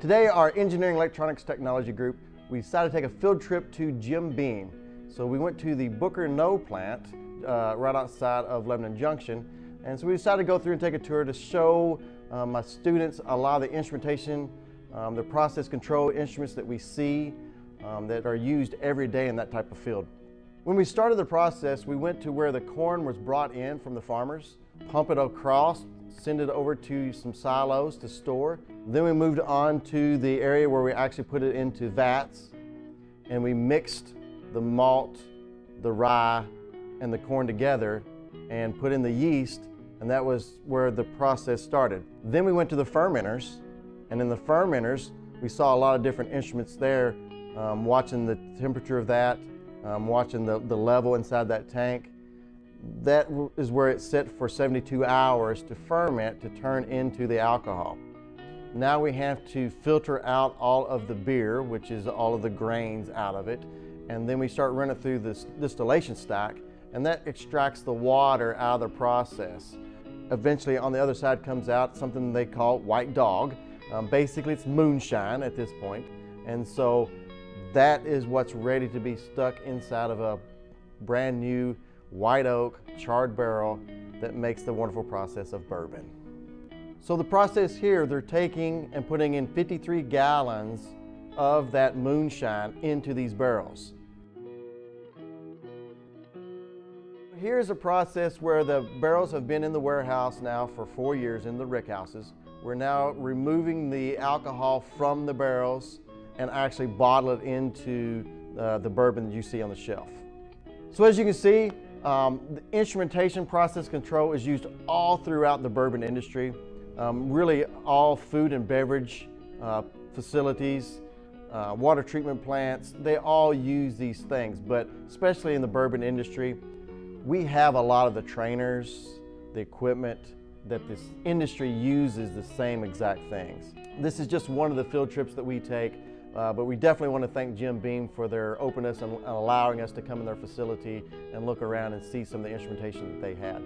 Today, our Engineering Electronics Technology group, we decided to take a field trip to Jim Beam. So we went to the Booker No plant right outside of Lebanon Junction. And so we decided to go through and take a tour to show my students a lot of the instrumentation, the process control instruments that we see that are used every day in that type of field. When we started the process, we went to where the corn was brought in from the farmers, pump it across, send it over to some silos to store. Then we moved on to the area where we actually put it into vats, and we mixed the malt, the rye, and the corn together and put in the yeast, and that was where the process started. Then we went to the fermenters, and in the fermenters we saw a lot of different instruments there, watching the temperature of that, watching the level inside that tank. That is where it's set for 72 hours to ferment to turn into the alcohol. Now we have to filter out all of the beer, which is all of the grains out of it, and then we start running through this distillation stack, and that extracts the water out of the process. Eventually on the other side comes out something they call white dog. Basically it's moonshine at this point, and so that is what's ready to be stuck inside of a brand new white oak charred barrel that makes the wonderful process of bourbon. So the process here, they're taking and putting in 53 gallons of that moonshine into these barrels. Here's a process where the barrels have been in the warehouse now for 4 years in the rick houses. We're now removing the alcohol from the barrels and actually bottle it into the bourbon that you see on the shelf. So as you can see, the instrumentation process control is used all throughout the bourbon industry. Really all food and beverage facilities, water treatment plants, they all use these things, but especially in the bourbon industry, we have a lot of the trainers, the equipment that this industry uses the same exact things. This is just one of the field trips that we take. But we definitely want to thank Jim Beam for their openness and allowing us to come in their facility and look around and see some of the instrumentation that they had.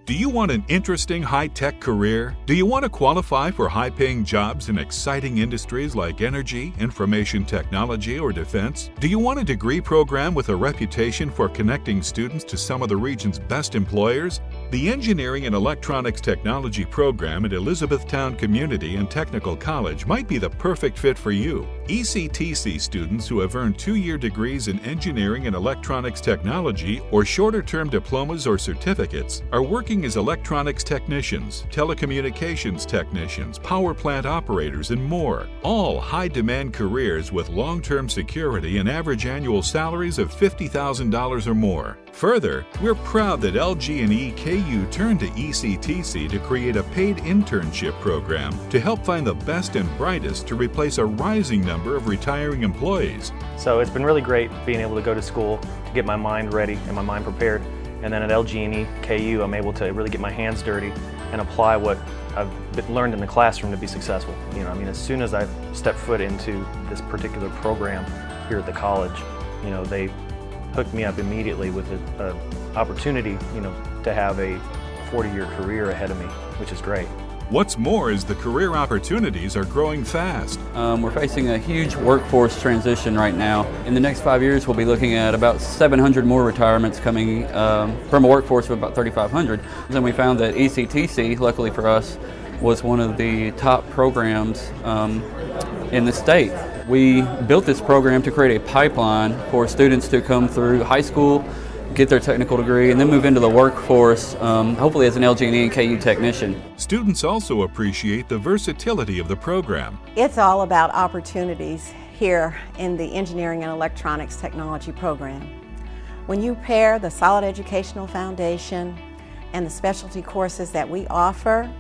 Do you want an interesting high-tech career? Do you want to qualify for high-paying jobs in exciting industries like energy, information technology, or defense? Do you want a degree program with a reputation for connecting students to some of the region's best employers? The Engineering and Electronics Technology program at Elizabethtown Community and Technical College might be the perfect fit for you. ECTC students who have earned 2-year degrees in Engineering and Electronics Technology or shorter-term diplomas or certificates are working as electronics technicians, telecommunications technicians, power plant operators, and more. All high-demand careers with long-term security and average annual salaries of $50,000 or more. Further, we're proud that LG&E KU turned to ECTC to create a paid internship program to help find the best and brightest to replace a rising number of retiring employees. So it's been really great being able to go to school to get my mind ready and my mind prepared. And then at LG&E KU, I'm able to really get my hands dirty and apply what I've learned in the classroom to be successful. As soon as I stepped foot into this particular program here at the college, they hooked me up immediately with an opportunity, to have a 40-year career ahead of me, which is great. What's more is the career opportunities are growing fast. We're facing a huge workforce transition right now. In the next 5 years, we'll be looking at about 700 more retirements coming from a workforce of about 3,500. And we found that ECTC, luckily for us, was one of the top programs in the state. We built this program to create a pipeline for students to come through high school, get their technical degree, and then move into the workforce, hopefully as an LG&E and KU technician. Students also appreciate the versatility of the program. It's all about opportunities here in the Engineering and Electronics Technology program. When you pair the solid educational foundation and the specialty courses that we offer,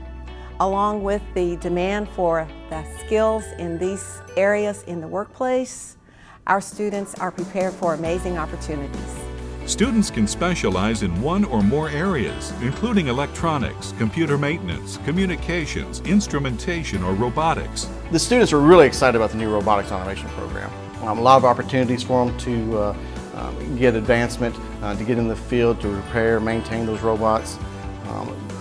along with the demand for the skills in these areas in the workplace, our students are prepared for amazing opportunities. Students can specialize in one or more areas, including electronics, computer maintenance, communications, instrumentation, or robotics. The students are really excited about the new robotics automation program. A lot of opportunities for them to get advancement, to get in the field, to repair, maintain those robots.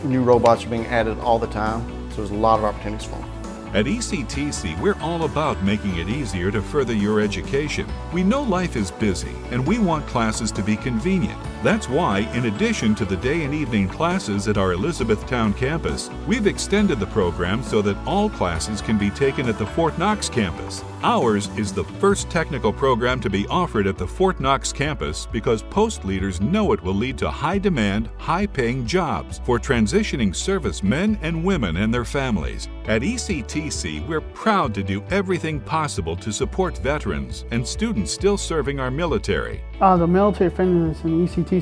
New robots are being added all the time, so there's a lot of opportunities for them. At ECTC, we're all about making it easier to further your education. We know life is busy, and we want classes to be convenient. That's why, in addition to the day and evening classes at our Elizabethtown campus, we've extended the program so that all classes can be taken at the Fort Knox campus. Ours is the first technical program to be offered at the Fort Knox campus because post leaders know it will lead to high-demand, high-paying jobs for transitioning servicemen and women and their families. At ECTC, we're proud to do everything possible to support veterans and students still serving our military. The military friendliness in ECTC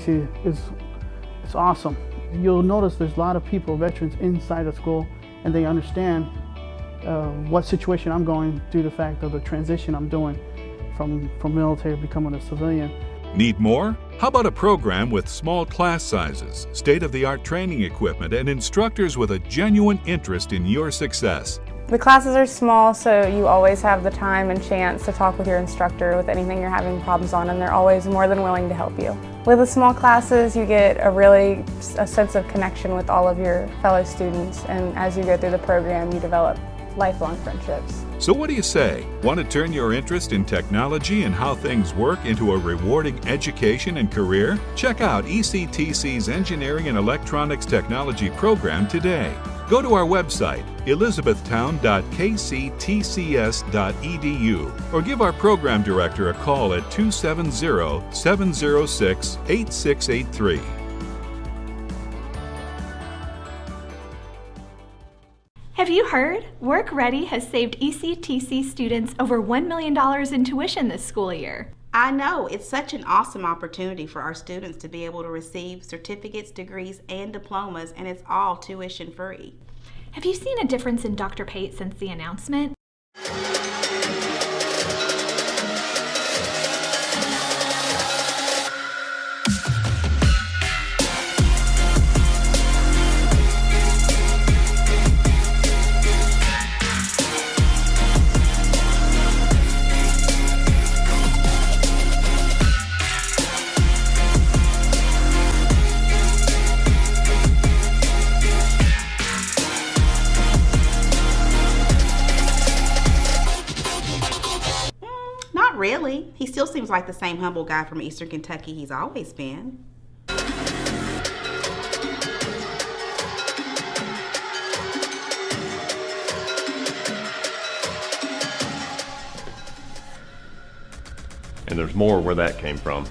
is awesome. You'll notice there's a lot of people, veterans, inside the school, and they understand what situation I'm going due to the fact of the transition I'm doing from military becoming a civilian. Need more? How about a program with small class sizes, state-of-the-art training equipment, and instructors with a genuine interest in your success? The classes are small, so you always have the time and chance to talk with your instructor with anything you're having problems on, and they're always more than willing to help you. With the small classes, you get a sense of connection with all of your fellow students, and as you go through the program, you develop lifelong friendships. So what do you say? Want to turn your interest in technology and how things work into a rewarding education and career? Check out ECTC's Engineering and Electronics Technology program today. Go to our website, elizabethtown.kctcs.edu, or give our program director a call at 270-706-8683. Have you heard? Work Ready has saved ECTC students over $1 million in tuition this school year. I know, it's such an awesome opportunity for our students to be able to receive certificates, degrees, and diplomas, and it's all tuition free. Have you seen a difference in Dr. Pate since the announcement? Really, he still seems like the same humble guy from Eastern Kentucky he's always been. And there's more where that came from.